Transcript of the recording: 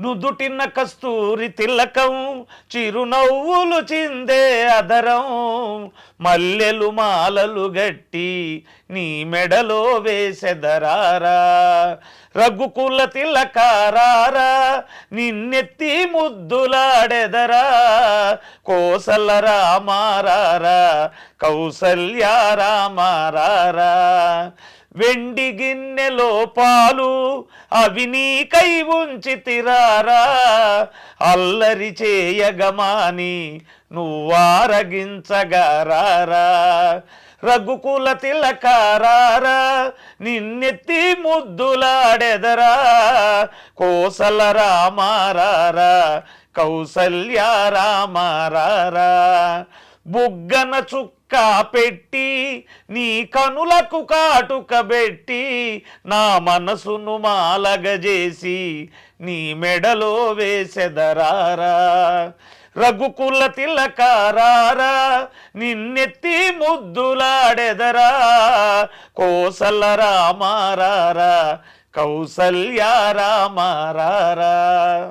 నుదుటిన కస్తూరి తిలకం, చిరునవ్వులు చిందే అదరం, మల్లెలు మాలలు గట్టి నీ మెడలో వేసెదరారా. రఘుకుల తిలకారారా, నిన్నెత్తి ముద్దులాడెదరా. కోసల రామారారా, కౌసల్య రామారారా. వెండి గిన్నెలో పాలు అవి నీకై ఉంచితిరారా. అల్లరి చేయగమాని నువ్వారగించగారారా. రఘుకుల తిలకారారా, నిన్నెత్తి ముద్దులాడెదరా. కోసల రామారారా, కౌసల్య రామారారా. బుగ్గన చుక్క పెట్టి నీ కనులకు కాటుక పెట్టి నా మనసును మాలగజేసి నీ మెడలో వేసెదరారా. రఘుకుల తిలకారారా, నిన్నెత్తి ముద్దులాడెదరా. కోసల రామారారా, కౌసల్య రామారారా.